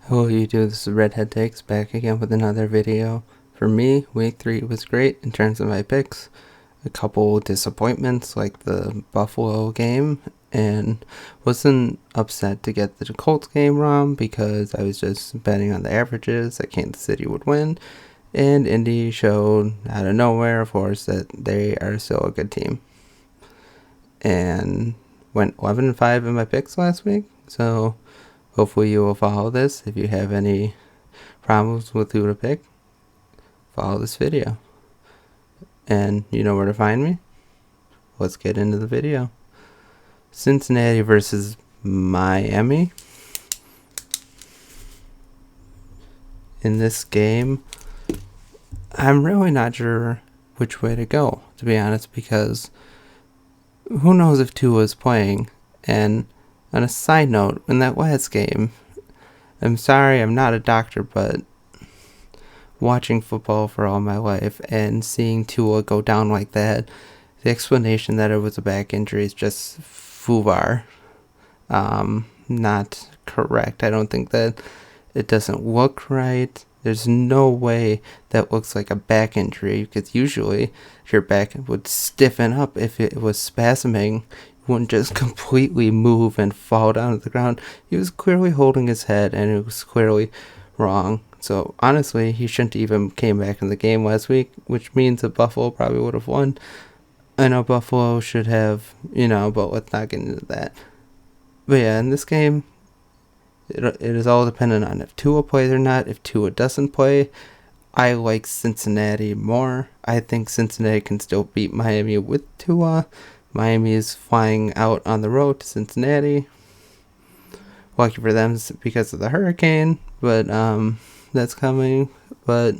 Hello YouTube, this is Redhead Takes back again with another video. For me, week 3 was great in terms of my picks. A couple disappointments like the Buffalo game, and wasn't upset to get the Colts game wrong because I was just betting on the averages that Kansas City would win. And Indy showed out of nowhere, of course, that they are still a good team. And went 11-5 in my picks last week, so hopefully you will follow this. If you have any problems with who to pick, follow this video. And you know where to find me. Let's get into the video. Cincinnati versus Miami. In this game, I'm really not sure which way to go, to be honest, because who knows if Tua is playing. And on a side note, in that last game, I'm sorry, I'm not a doctor, but watching football for all my life and seeing Tua go down like that, the explanation that it was a back injury is just foobar. Not correct. I don't think that it doesn't look right. There's no way that looks like a back injury, because usually your back would stiffen up if it was spasming. Wouldn't just completely move and fall down to the ground. He was clearly holding his head, and it was clearly wrong. So honestly, he shouldn't even came back in the game last week, which means that Buffalo probably would have won. I know Buffalo should have, but let's not get into that. But yeah, in this game, it is all dependent on if Tua plays or not. If Tua doesn't play, I like Cincinnati more. I think Cincinnati can still beat Miami with Tua. Miami is flying out on the road to Cincinnati. Lucky for them because of the hurricane, but that's coming. But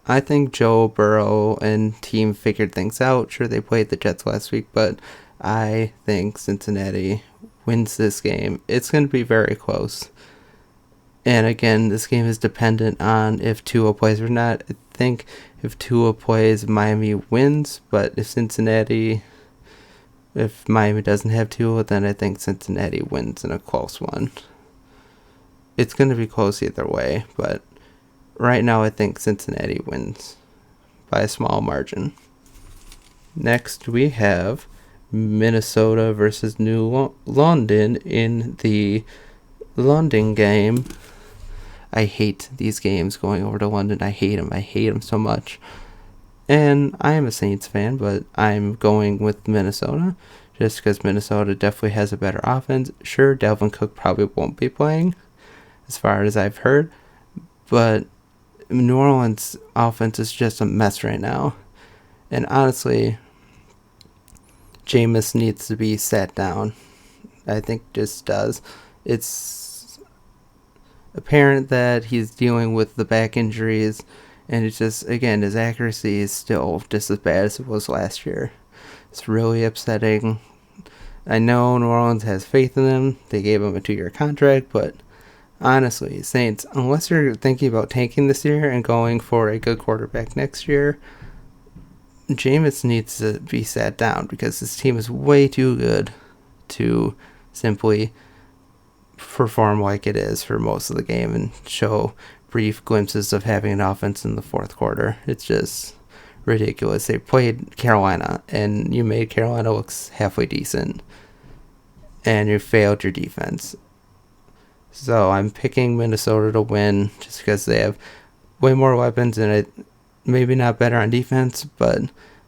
I think Joe Burrow and team figured things out. Sure, they played the Jets last week, but I think Cincinnati wins this game. It's going to be very close. And again, this game is dependent on if Tua plays or not. I think if Tua plays, Miami wins. But if Miami doesn't have Tua, then I think Cincinnati wins in a close one. It's going to be close either way, but right now I think Cincinnati wins by a small margin. Next, we have Minnesota versus New London in the London game. I hate these games going over to London. I hate them so much. And I am a Saints fan, but I'm going with Minnesota just because Minnesota definitely has a better offense. Sure, Dalvin Cook probably won't be playing as far as I've heard, but New Orleans' offense is just a mess right now. And honestly, Jameis needs to be sat down. I think just does. It's apparent that he's dealing with the back injuries, and it's just, again, his accuracy is still just as bad as it was last year. It's really upsetting. I know New Orleans has faith in him. They gave him a 2-year contract, but honestly, Saints, unless you're thinking about tanking this year and going for a good quarterback next year, Jameis needs to be sat down because this team is way too good to simply perform like it is for most of the game and show brief glimpses of having an offense in the fourth quarter. It's just ridiculous. They played Carolina, and you made Carolina look halfway decent, and you failed your defense. So I'm picking Minnesota to win just because they have way more weapons, and maybe not better on defense, but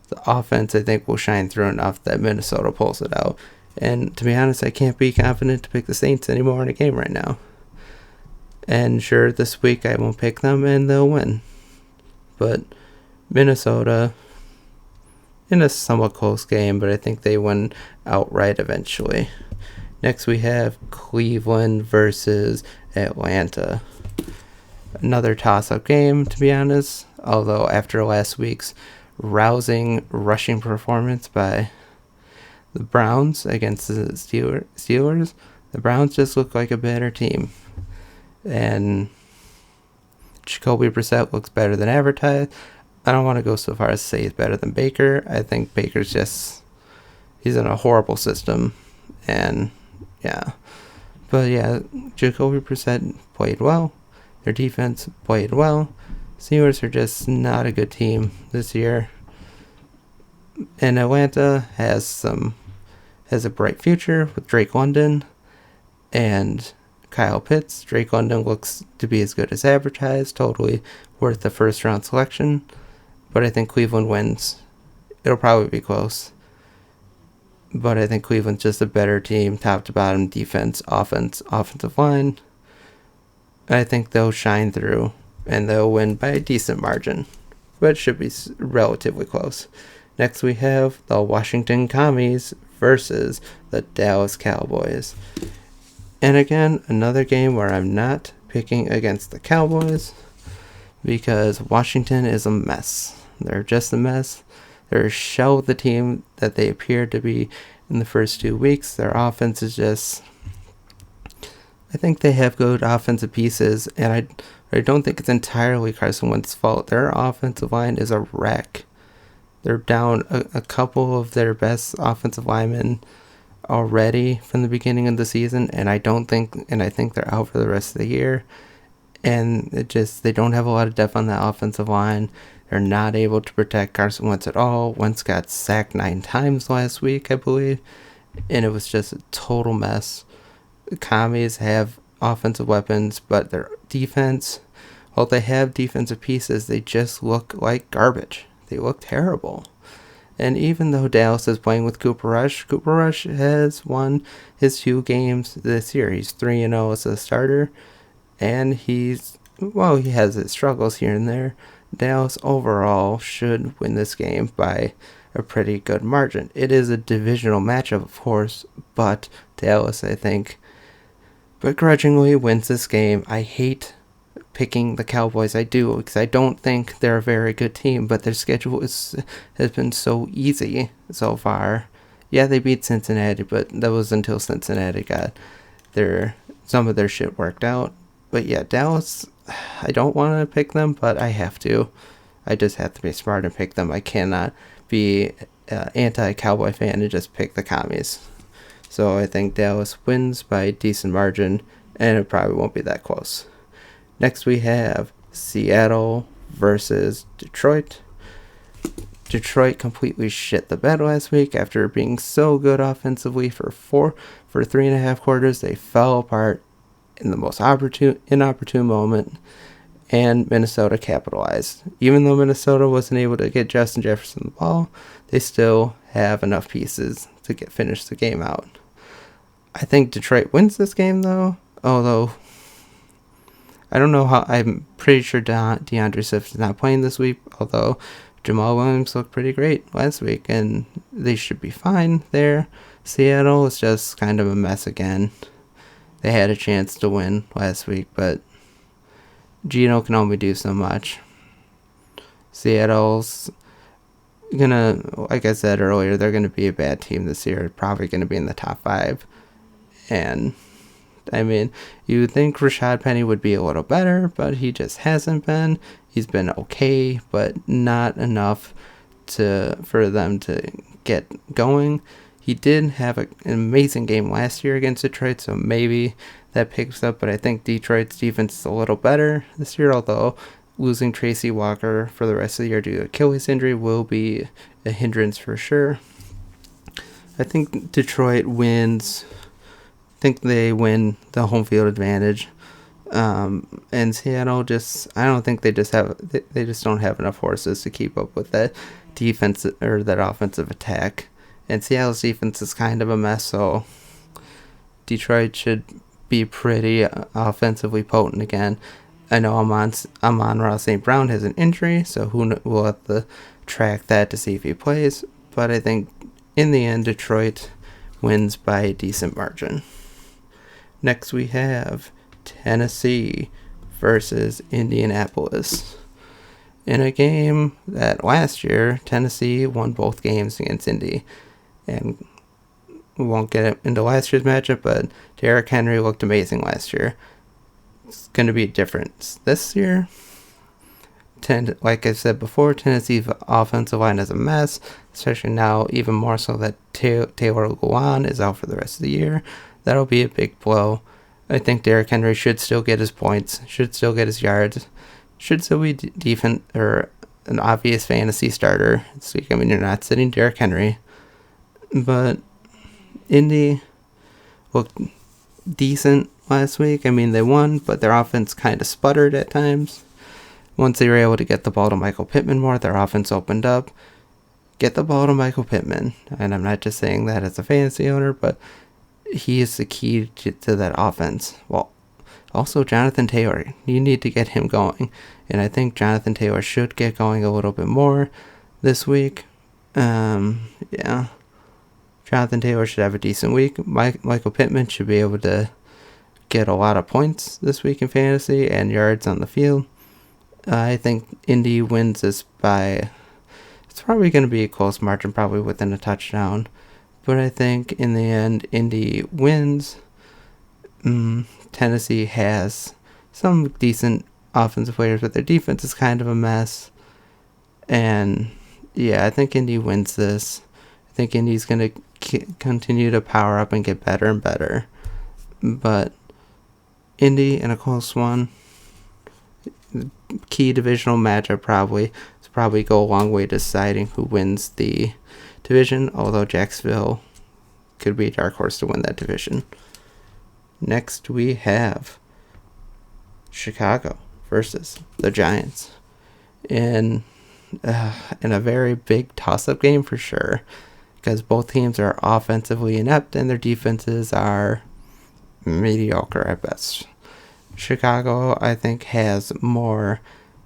the offense I think will shine through enough that Minnesota pulls it out. And to be honest, I can't be confident to pick the Saints anymore in a game right now. And sure, this week I won't pick them and they'll win. But Minnesota in a somewhat close game, but I think they win outright eventually. Next we have Cleveland versus Atlanta. Another toss-up game, to be honest. Although after last week's rousing rushing performance by the Browns against the Steelers, the Browns just look like a better team. And Jacoby Brissett looks better than advertised. I don't want to go so far as to say he's better than Baker. I think he's in a horrible system. And yeah. But yeah, Jacoby Brissett played well. Their defense played well. Steelers are just not a good team this year. And Atlanta has a bright future with Drake London and Kyle Pitts. Drake London looks to be as good as advertised, totally worth the first round selection. But I think Cleveland wins. It'll probably be close. But I think Cleveland's just a better team, top to bottom, defense, offense, offensive line. I think they'll shine through, and they'll win by a decent margin. But it should be relatively close. Next we have the Washington Commies versus the Dallas Cowboys. And again, another game where I'm not picking against the Cowboys because Washington is a mess. They're just a mess. They're a shell of the team that they appear to be in the first 2 weeks. Their offense is just... I think they have good offensive pieces, and I don't think it's entirely Carson Wentz's fault. Their offensive line is a wreck. They're down a couple of their best offensive linemen already from the beginning of the season, and I think they're out for the rest of the year. And they don't have a lot of depth on that offensive line. They're not able to protect Carson Wentz at all. Wentz got sacked 9 times last week, I believe, and it was just a total mess. The Commies have offensive weapons, but their defense, while they have defensive pieces, they just look like garbage. They look terrible. And even though Dallas is playing with Cooper Rush has won his 2 games this year. He's 3-0 as a starter, and he has his struggles here and there. Dallas overall should win this game by a pretty good margin. It is a divisional matchup, of course, but Dallas, I think, begrudgingly wins this game. I hate picking the Cowboys. I do, because I don't think they're a very good team, but their schedule has been so easy so far. Yeah, they beat Cincinnati, but that was until Cincinnati got some of their shit worked out. But yeah, Dallas, I don't want to pick them, but I have to. I just have to be smart and pick them. I cannot be an anti-Cowboy fan and just pick the Commies. So I think Dallas wins by a decent margin, and it probably won't be that close. Next we have Seattle versus Detroit. Detroit completely shit the bed last week after being so good offensively for 3.5 quarters. They fell apart in the most inopportune moment, and Minnesota capitalized. Even though Minnesota wasn't able to get Justin Jefferson the ball, they still have enough pieces to finish the game out. I think Detroit wins this game, though, although I don't know how. I'm pretty sure DeAndre Swift is not playing this week, although Jamal Williams looked pretty great last week, and they should be fine there. Seattle is just kind of a mess again. They had a chance to win last week, but Geno can only do so much. Seattle's gonna, like I said earlier, they're gonna be a bad team this year. Probably gonna be in the top 5. And I mean, you would think Rashad Penny would be a little better, but he just hasn't been. He's been okay, but not enough for them to get going. He did have an amazing game last year against Detroit, so maybe that picks up. But I think Detroit's defense is a little better this year, although losing Tracy Walker for the rest of the year due to Achilles injury will be a hindrance for sure. I think Detroit wins. I think they win the home field advantage. And Seattle I don't think they just don't have enough horses to keep up with that defense or that offensive attack. And Seattle's defense is kind of a mess, so Detroit should be pretty offensively potent again. I know Amon-Ra St. Brown has an injury, so we'll have to track that to see if he plays. But I think in the end, Detroit wins by a decent margin. Next we have Tennessee versus Indianapolis. In a game that last year, Tennessee won both games against Indy. And we won't get into last year's matchup, but Derrick Henry looked amazing last year. It's going to be a difference this year. Like I said before, Tennessee's offensive line is a mess, especially now, even more so that Taylor Lewan is out for the rest of the year. That'll be a big blow. I think Derrick Henry should still get his points, should still get his yards, should still be defense or an obvious fantasy starter this week. I mean, you're not sitting Derrick Henry, but Indy looked decent last week. I mean, they won, but their offense kind of sputtered at times. Once they were able to get the ball to Michael Pittman more, their offense opened up. Get the ball to Michael Pittman. And I'm not just saying that as a fantasy owner, but he is the key to that offense. Well, also Jonathan Taylor. You need to get him going. And I think Jonathan Taylor should get going a little bit more this week. Yeah. Jonathan Taylor should have a decent week. Michael Pittman should be able to get a lot of points this week in fantasy and yards on the field. I think Indy wins this by... It's probably going to be a close margin, probably within a touchdown. But I think in the end, Indy wins. Tennessee has some decent offensive players, but their defense is kind of a mess. And yeah, I think Indy wins this. I think Indy's going to continue to power up and get better and better. But Indy in a close one. Key divisional matchup probably go a long way deciding who wins the division, although Jacksonville could be a dark horse to win that division. Next we have Chicago versus the Giants in a very big toss-up game for sure, because both teams are offensively inept and their defenses are mediocre at best. Chicago, I think, has more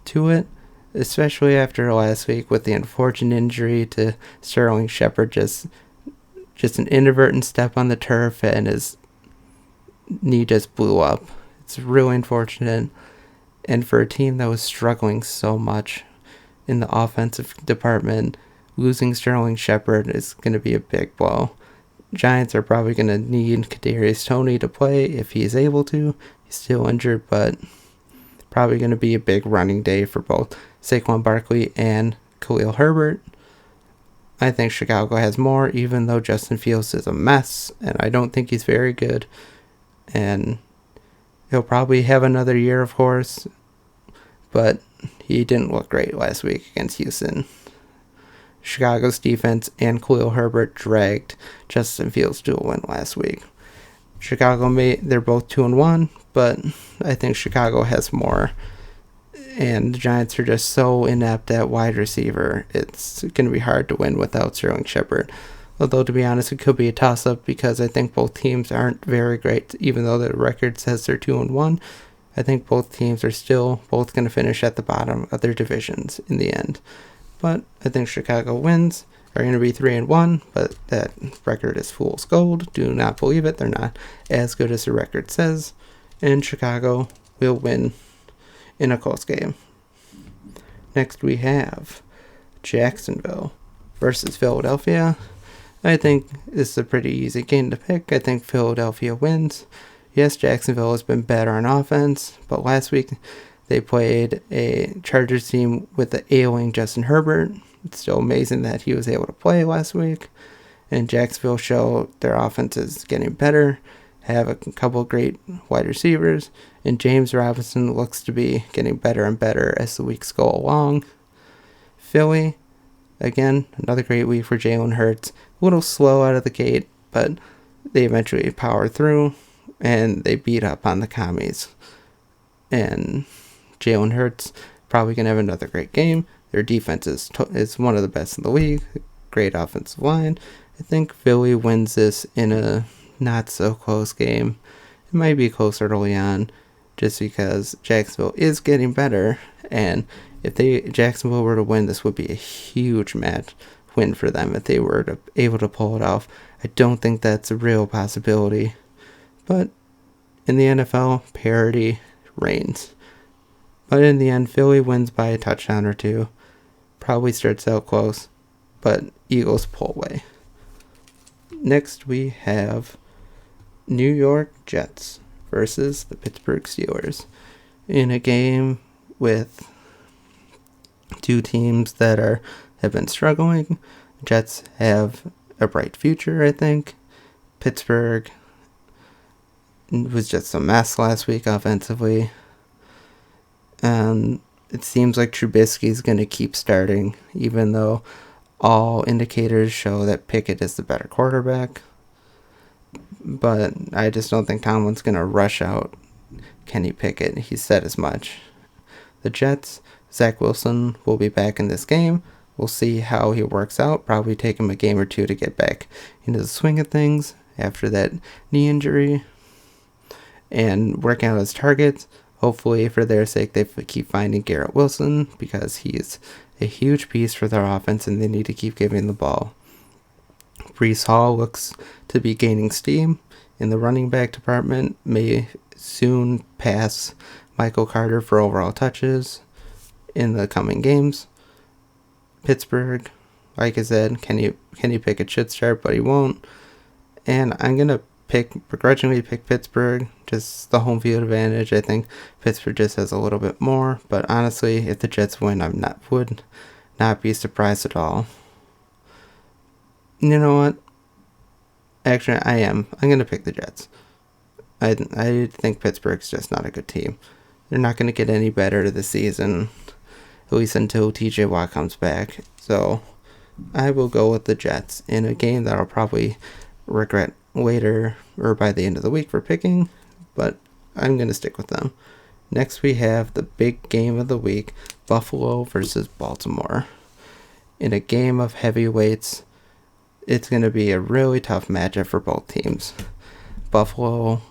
to it, especially after last week with the unfortunate injury to Sterling Shepard, just an inadvertent step on the turf and his knee just blew up. It's really unfortunate, and for a team that was struggling so much in the offensive department, losing Sterling Shepard is going to be a big blow. Giants are probably going to need Kadarius Toney to play if he's able to. He's still injured, but probably going to be a big running day for both Saquon Barkley and Khalil Herbert. I think Chicago has more, even though Justin Fields is a mess, and I don't think he's very good. And he'll probably have another year, of course, but he didn't look great last week against Houston. Chicago's defense and Khalil Herbert dragged Justin Fields to a win last week. They're both 2-1, but I think Chicago has more. And the Giants are just so inept at wide receiver. It's going to be hard to win without Sterling Shepard. Although, to be honest, it could be a toss-up because I think both teams aren't very great. Even though the record says they're 2-1, I think both teams are still both going to finish at the bottom of their divisions in the end. But I think Chicago wins. Are going to be 3-1, but that record is fool's gold. Do not believe it. They're not as good as the record says. And Chicago will win in a close game. Next we have Jacksonville versus Philadelphia. I think this is a pretty easy game to pick. I think Philadelphia wins. Yes, Jacksonville has been better on offense, but last week they played a Chargers team with the ailing Justin Herbert. It's still amazing that he was able to play last week. And Jacksonville show their offense is getting better, have a couple of great wide receivers, and James Robinson looks to be getting better and better as the weeks go along. Philly, again, another great week for Jalen Hurts. A little slow out of the gate, but they eventually power through, and they beat up on the commies. And Jalen Hurts probably going to have another great game. Their defense is one of the best in the league. Great offensive line. I think Philly wins this in a not-so-close game. It might be close early on just because Jacksonville is getting better. And if Jacksonville were to win, this would be a huge win for them if they were able to pull it off. I don't think that's a real possibility. But in the NFL, parity reigns. But in the end, Philly wins by a touchdown or two. Probably starts out close, but Eagles pull away. Next we have New York Jets versus the Pittsburgh Steelers in a game with two teams that have been struggling. Jets have a bright future, I think. Pittsburgh was just a mess last week offensively. And it seems like Trubisky's going to keep starting, even though all indicators show that Pickett is the better quarterback. But I just don't think Tomlin's going to rush out Kenny Pickett. He said as much. The Jets, Zach Wilson will be back in this game. We'll see how he works out. Probably take him a game or two to get back into the swing of things after that knee injury. And working out his targets. Hopefully, for their sake, they keep finding Garrett Wilson because he's a huge piece for their offense and they need to keep giving the ball. Breece Hall looks to be gaining steam in the running back department. May soon pass Michael Carter for overall touches in the coming games. Pittsburgh, like I said, Kenny Pickett should start, but he won't. And I'm going to begrudgingly pick Pittsburgh, just the home field advantage. I think Pittsburgh just has a little bit more, but honestly, if the Jets win, would not be surprised at all. You know what? Actually, I am. I'm going to pick the Jets. I think Pittsburgh's just not a good team. They're not going to get any better this season, at least until TJ Watt comes back. So I will go with the Jets in a game that I'll probably regret later or by the end of the week for picking, but I'm going to stick with them. Next we have the big game of the week, Buffalo versus Baltimore. In a game of heavyweights, it's going to be a really tough matchup for both teams. Buffalo,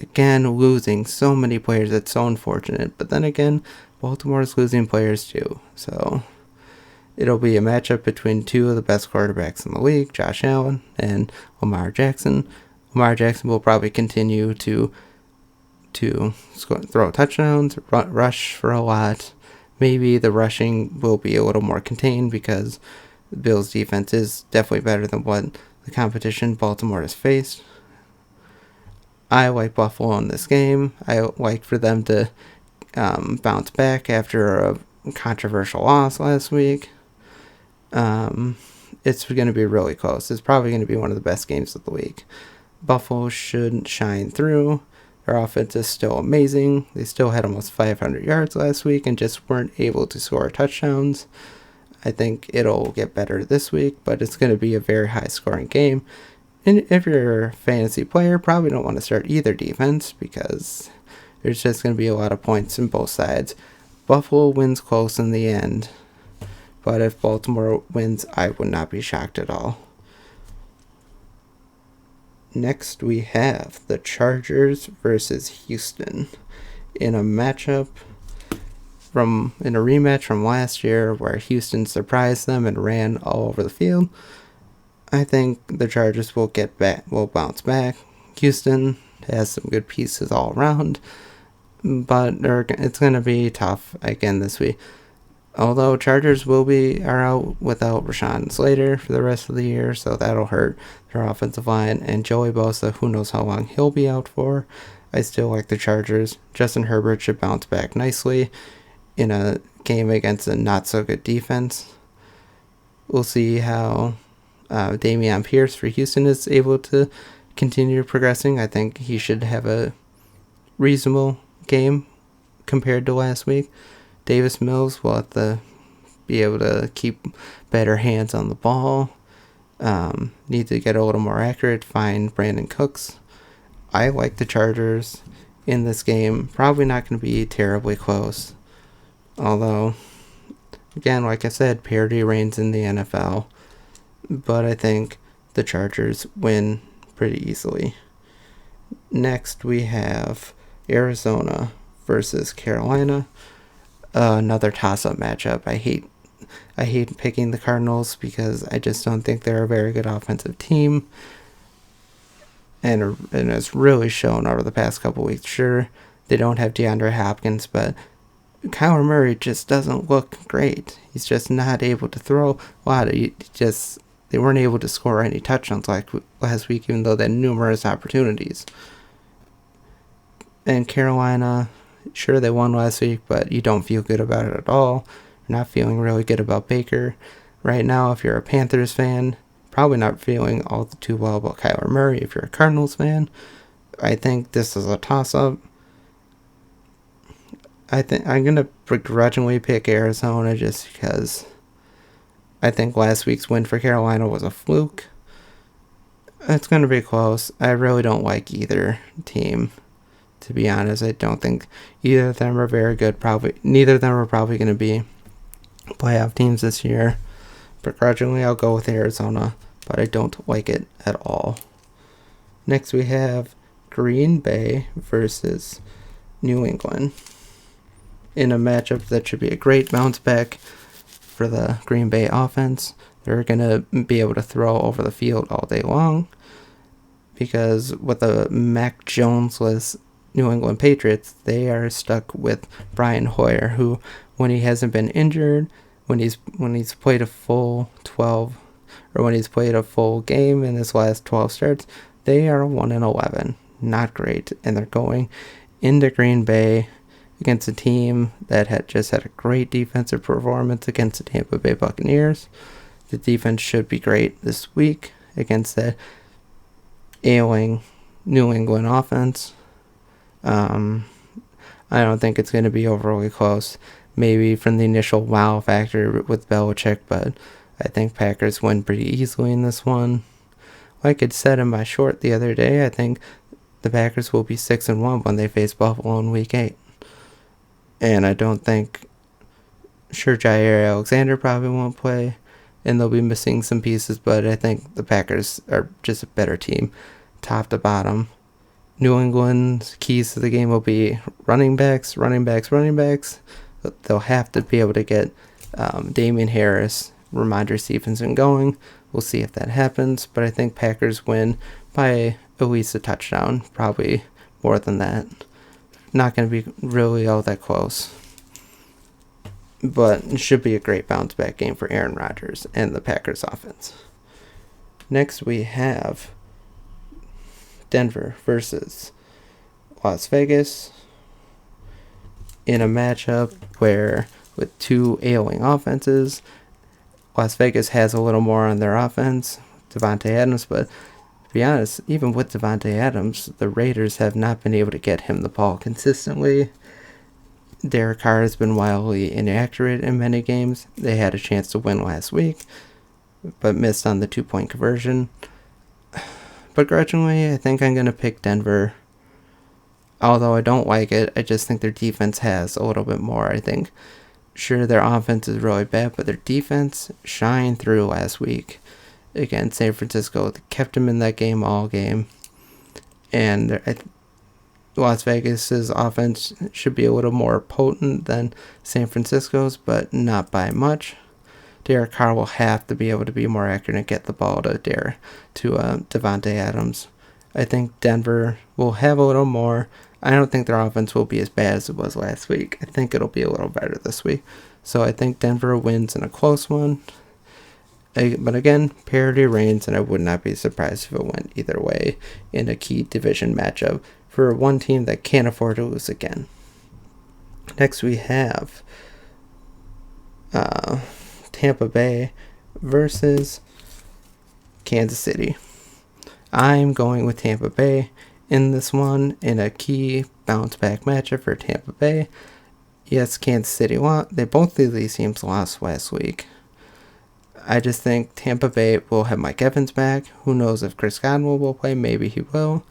again, losing so many players, it's so unfortunate, but then again, Baltimore's losing players too, so it'll be a matchup between two of the best quarterbacks in the league, Josh Allen and Lamar Jackson. Lamar Jackson will probably continue to throw touchdowns, rush for a lot. Maybe the rushing will be a little more contained because the Bills' defense is definitely better than what the competition Baltimore has faced. I like Buffalo in this game. I like for them to bounce back after a controversial loss last week. It's going to be really close. It's probably going to be one of the best games of the week. Buffalo should shine through. Their offense is still amazing. They still had almost 500 yards last week and just weren't able to score touchdowns. I think it'll get better this week, but it's going to be a very high-scoring game. And if you're a fantasy player, probably don't want to start either defense because there's just going to be a lot of points on both sides. Buffalo wins close in the end, but if Baltimore wins, I would not be shocked at all. Next, we have the Chargers versus Houston in a rematch from last year where Houston surprised them and ran all over the field. I think the Chargers will bounce back. Houston has some good pieces all around, but it's going to be tough again this week. Although Chargers are out without Rashawn Slater for the rest of the year, so that'll hurt their offensive line. And Joey Bosa, who knows how long he'll be out for. I still like the Chargers. Justin Herbert should bounce back nicely in a game against a not-so-good defense. We'll see how Dameon Pierce for Houston is able to continue progressing. I think he should have a reasonable game compared to last week. Davis Mills will have to be able to keep better hands on the ball. Need to get a little more accurate, find Brandon Cooks. I like the Chargers in this game. Probably not going to be terribly close. Although, again, like I said, parity reigns in the NFL. But I think the Chargers win pretty easily. Next, we have Arizona versus Carolina. Another toss-up matchup. I hate picking the Cardinals because I just don't think they're a very good offensive team. And it's really shown over the past couple weeks. Sure, they don't have DeAndre Hopkins, but Kyler Murray just doesn't look great. He's just not able to throw a lot. They weren't able to score any touchdowns like last week, even though they had numerous opportunities. And Carolina, sure, they won last week, but you don't feel good about it at all. You're not feeling really good about Baker. Right now, if you're a Panthers fan, probably not feeling all too well about Kyler Murray. If you're a Cardinals fan, I think this is a toss-up. I think I'm going to begrudgingly pick Arizona just because I think last week's win for Carolina was a fluke. It's going to be close. I really don't like either team, to be honest. I don't think either of them are very good. Neither of them are probably going to be playoff teams this year. Begrudgingly, I'll go with Arizona, but I don't like it at all. Next, we have Green Bay versus New England in a matchup that should be a great bounce back for the Green Bay offense. They're going to be able to throw over the field all day long because with the Mac Jones-less New England Patriots, they are stuck with Brian Hoyer, who, when he hasn't been injured, when he's played a full 12, or when he's played a full game in his last 12 starts, they are 1-11. Not great. And they're going into Green Bay against a team that had just had a great defensive performance against the Tampa Bay Buccaneers. The defense should be great this week against that ailing New England offense. I don't think it's going to be overly close. Maybe from the initial wow factor with Belichick, but I think Packers win pretty easily in this one. Like I said in my short the other day, I think the Packers will be 6-1 when they face Buffalo in Week 8. And I don't think Jair Alexander probably won't play, and they'll be missing some pieces, but I think the Packers are just a better team, top to bottom. New England's keys to the game will be running backs. They'll have to be able to get Damian Harris, Ramondre Stevenson going. We'll see if that happens, but I think Packers win by at least a touchdown, probably more than that. Not going to be really all that close. But it should be a great bounce back game for Aaron Rodgers and the Packers offense. Next we have Denver versus Las Vegas in a matchup where with two ailing offenses, Las Vegas has a little more on their offense, Devontae Adams, but to be honest, even with Devontae Adams, the Raiders have not been able to get him the ball consistently. Derek Carr has been wildly inaccurate in many games. They had a chance to win last week, but missed on the 2-point conversion. Begrudgingly, I think I'm going to pick Denver. Although I don't like it, I just think their defense has a little bit more. I think, sure, their offense is really bad, but their defense shined through last week against San Francisco. They kept them in that game all game. And Las Vegas's offense should be a little more potent than San Francisco's, but not by much. Derek Carr will have to be able to be more accurate and get the ball to Devontae Adams. I think Denver will have a little more. I don't think their offense will be as bad as it was last week. I think it'll be a little better this week. So I think Denver wins in a close one. But again, parity reigns, and I would not be surprised if it went either way in a key division matchup for one team that can't afford to lose again. Next we have Tampa Bay versus Kansas City. I'm going with Tampa Bay in this one in a key bounce back matchup for Tampa Bay. Yes, Kansas City lost. Both of these teams lost last week. I just think Tampa Bay will have Mike Evans back. Who knows if Chris Godwin will play? Maybe he will.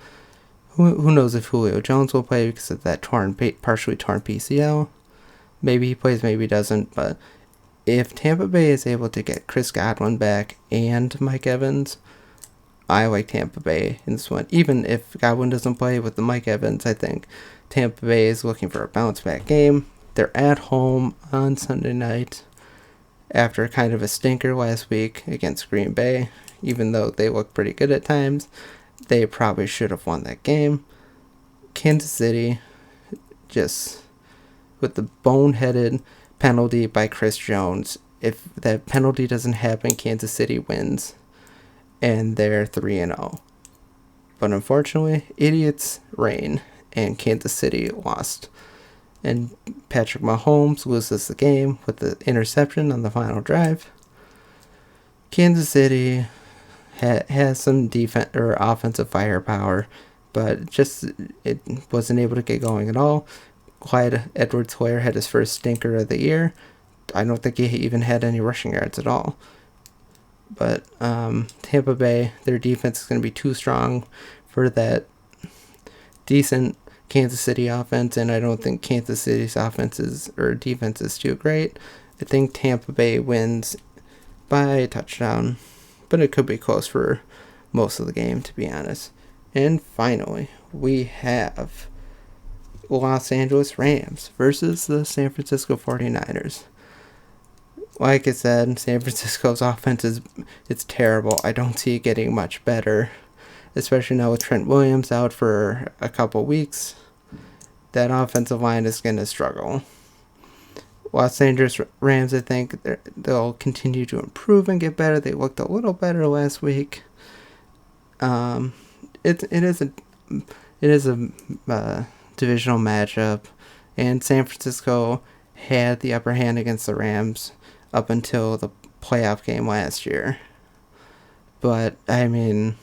Who knows if Julio Jones will play because of that partially torn PCL? Maybe he plays, maybe he doesn't. But if Tampa Bay is able to get Chris Godwin back and Mike Evans, I like Tampa Bay in this one. Even if Godwin doesn't play with the Mike Evans, I think Tampa Bay is looking for a bounce back game. They're at home on Sunday night after kind of a stinker last week against Green Bay. Even though they look pretty good at times, they probably should have won that game. Kansas City, just with the boneheaded penalty by Chris Jones. If that penalty doesn't happen, Kansas City wins, and they're 3-0. But unfortunately, idiots reign, and Kansas City lost. And Patrick Mahomes loses the game with the interception on the final drive. Kansas City has some defense or offensive firepower but just it wasn't able to get going at all. Clyde Edwards-Helaire had his first stinker of the year. I don't think he even had any rushing yards at all. But Tampa Bay, their defense is going to be too strong for that decent Kansas City offense, and I don't think Kansas City's defense is too great. I think Tampa Bay wins by a touchdown, but it could be close for most of the game, to be honest. And finally, we have Los Angeles Rams versus the San Francisco 49ers. Like I said, San Francisco's offense it's terrible. I don't see it getting much better, especially now with Trent Williams out for a couple weeks. That offensive line is going to struggle. Los Angeles Rams, I think they'll continue to improve and get better. They looked a little better last week. It is a divisional matchup, and San Francisco had the upper hand against the Rams up until the playoff game last year. But, I mean,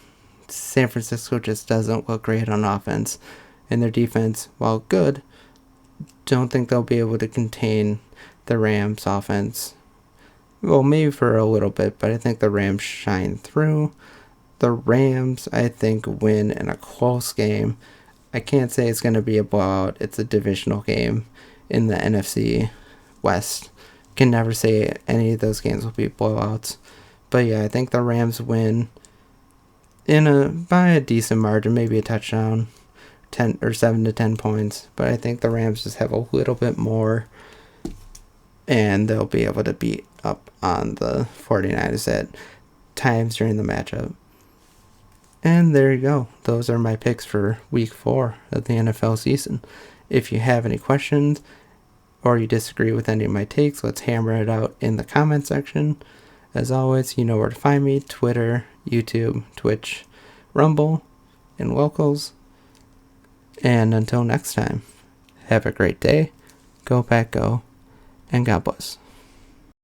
San Francisco just doesn't look great on offense. And their defense, while good, don't think they'll be able to contain the Rams' offense. Well, maybe for a little bit, but I think the Rams shine through. The Rams, I think, win in a close game. I can't say it's going to be a blowout. It's a divisional game in the NFC West. Can never say any of those games will be blowouts. But yeah, I think the Rams win by a decent margin, maybe a touchdown, 7 to 10 points. But I think the Rams just have a little bit more, and they'll be able to beat up on the 49ers at times during the matchup. And there you go. Those are my picks for week 4 of the NFL season. If you have any questions or you disagree with any of my takes, let's hammer it out in the comment section. As always, you know where to find me: Twitter, YouTube, Twitch, Rumble, and Locals. And until next time, have a great day, go Pack Go, and God bless.